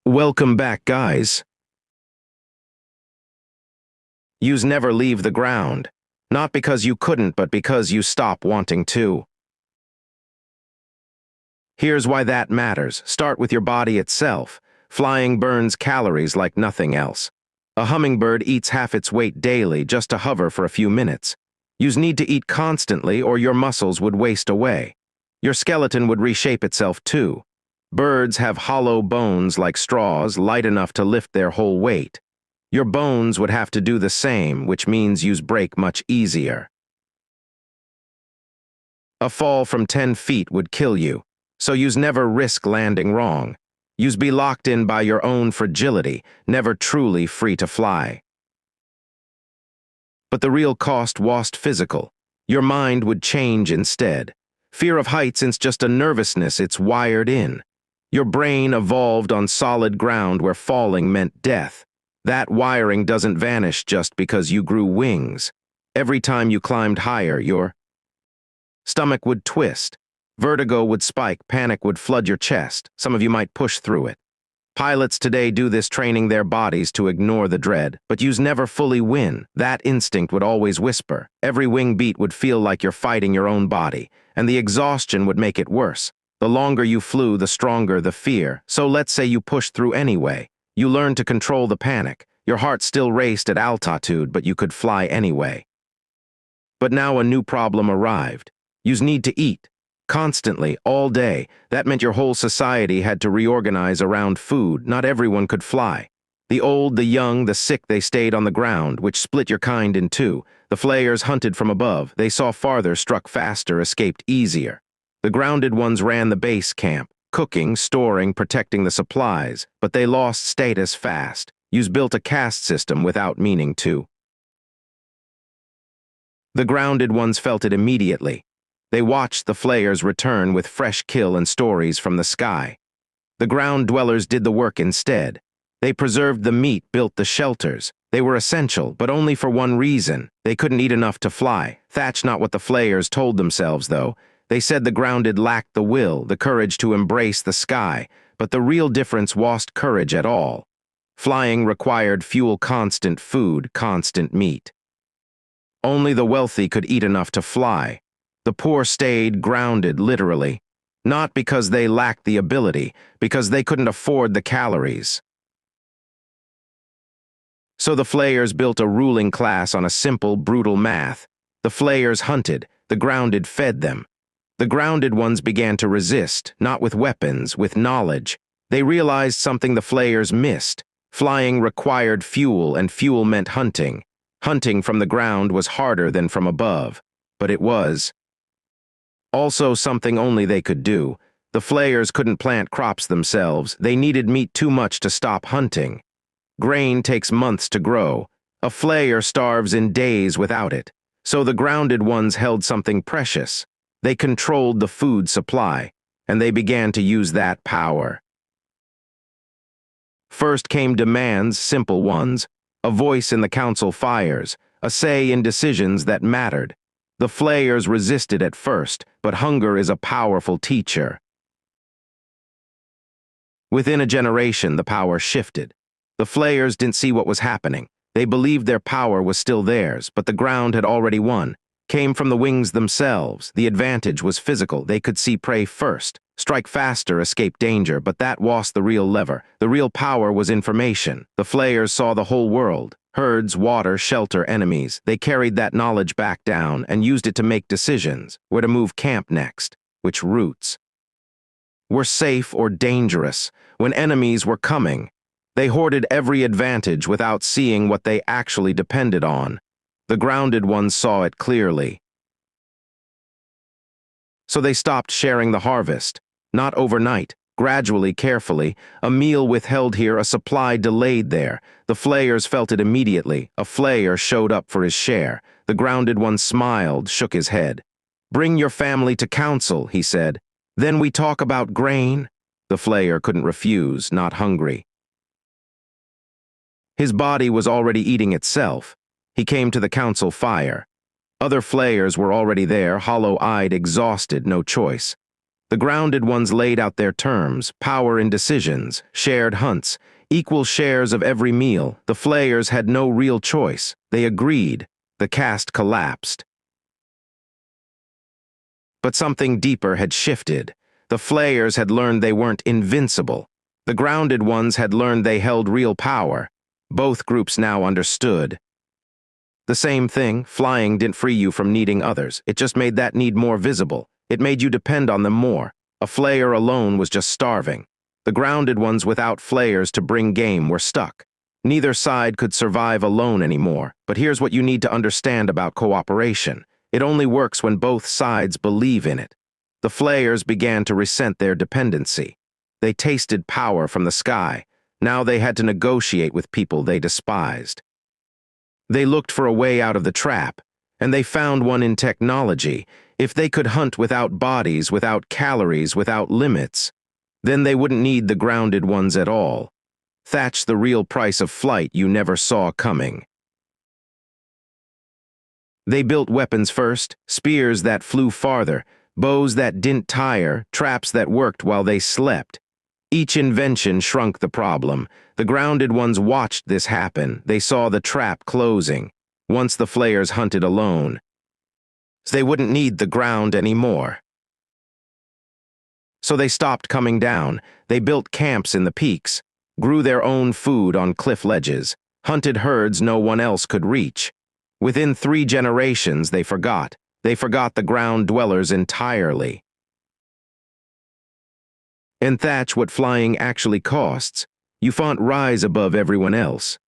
Welcome back, guys. Yous never leave the ground. Not because you couldn't, but because you stop wanting to. Here's why that matters. Start with your body itself. Flying burns calories like nothing else. A hummingbird eats half its weight daily just to hover for a few minutes. Yous need to eat constantly or your muscles would waste away. Your skeleton would reshape itself too. Birds have hollow bones like straws, light enough to lift their whole weight. Your bones would have to do the same, which means yous break much easier. A fall from 10 feet would kill you, so yous never risk landing wrong. Yous be locked in by your own fragility, never truly free to fly. But the real cost wasn't physical. Your mind would change instead. Fear of heights isn't just a nervousness, it's wired in. Your brain evolved on solid ground where falling meant death. That wiring doesn't vanish just because you grew wings. Every time you climbed higher, your stomach would twist. Vertigo would spike, panic would flood your chest. Some of you might push through it. Pilots today do this training their bodies to ignore the dread, but yous never fully win. That instinct would always whisper. Every wing beat would feel like you're fighting your own body, and the exhaustion would make it worse. The longer you flew, the stronger the fear. So let's say you pushed through anyway. You learned to control the panic. Your heart still raced at altitude, but you could fly anyway. But now a new problem arrived. Yous need to eat. Constantly, all day. That meant your whole society had to reorganize around food. Not everyone could fly. The old, the young, the sick, they stayed on the ground, which split your kind in two. The flayers hunted from above. They saw farther, struck faster, escaped easier. The grounded ones ran the base camp, cooking, storing, protecting the supplies, but they lost status fast. Yous built a caste system without meaning to. The grounded ones felt it immediately. They watched the flayers return with fresh kill and stories from the sky. The ground dwellers did the work instead. They preserved the meat, built the shelters. They were essential, but only for one reason. They couldn't eat enough to fly. That's not what the flayers told themselves, though. They said the grounded lacked the will, the courage to embrace the sky, but the real difference wasn't courage at all. Flying required fuel, constant food, constant meat. Only the wealthy could eat enough to fly. The poor stayed grounded, literally. Not because they lacked the ability, because they couldn't afford the calories. So the flayers built a ruling class on a simple, brutal math. The flayers hunted, the grounded fed them. The grounded ones began to resist, not with weapons, with knowledge. They realized something the flayers missed. Flying required fuel, and fuel meant hunting. Hunting from the ground was harder than from above, but it was. Also something only they could do. The flayers couldn't plant crops themselves. They needed meat too much to stop hunting. Grain takes months to grow. A flayer starves in days without it. So the grounded ones held something precious. They controlled the food supply, and they began to use that power. First came demands, simple ones, a voice in the council fires, a say in decisions that mattered. The flayers resisted at first, but hunger is a powerful teacher. Within a generation, the power shifted. The flayers didn't see what was happening. They believed their power was still theirs, but the ground had already won. Came from the wings themselves. The advantage was physical. They could see prey first, strike faster, escape danger, but that was the real lever. The real power was information. The flayers saw the whole world. Herds, water, shelter, enemies. They carried that knowledge back down and used it to make decisions. Where to move camp next, which routes were safe or dangerous, when enemies were coming. They hoarded every advantage without seeing what they actually depended on. The grounded ones saw it clearly. So they stopped sharing the harvest. Not overnight, gradually, carefully. A meal withheld here, a supply delayed there. The flayers felt it immediately. A flayer showed up for his share. The grounded one smiled, shook his head. "Bring your family to council," he said. "Then we talk about grain." The flayer couldn't refuse, not hungry. His body was already eating itself. He came to the council fire. Other flayers were already there, hollow-eyed, exhausted, no choice. The grounded ones laid out their terms, power in decisions, shared hunts, equal shares of every meal. The flayers had no real choice. They agreed. The caste collapsed. But something deeper had shifted. The flayers had learned they weren't invincible. The grounded ones had learned they held real power. Both groups now understood. The same thing, flying didn't free you from needing others. It just made that need more visible. It made you depend on them more. A flayer alone was just starving. The grounded ones without flayers to bring game were stuck. Neither side could survive alone anymore. But here's what you need to understand about cooperation. It only works when both sides believe in it. The flayers began to resent their dependency. They tasted power from the sky. Now they had to negotiate with people they despised. They looked for a way out of the trap, and they found one in technology. If they could hunt without bodies, without calories, without limits, then they wouldn't need the grounded ones at all. That's the real price of flight you never saw coming. They built weapons first, spears that flew farther, bows that didn't tire, traps that worked while they slept. Each invention shrunk the problem. The grounded ones watched this happen. They saw the trap closing. Once the flayers hunted alone, they wouldn't need the ground anymore. So they stopped coming down. They built camps in the peaks, grew their own food on cliff ledges, hunted herds no one else could reach. Within 3 generations, they forgot. They forgot the ground dwellers entirely. And that's what flying actually costs. You can't rise above everyone else.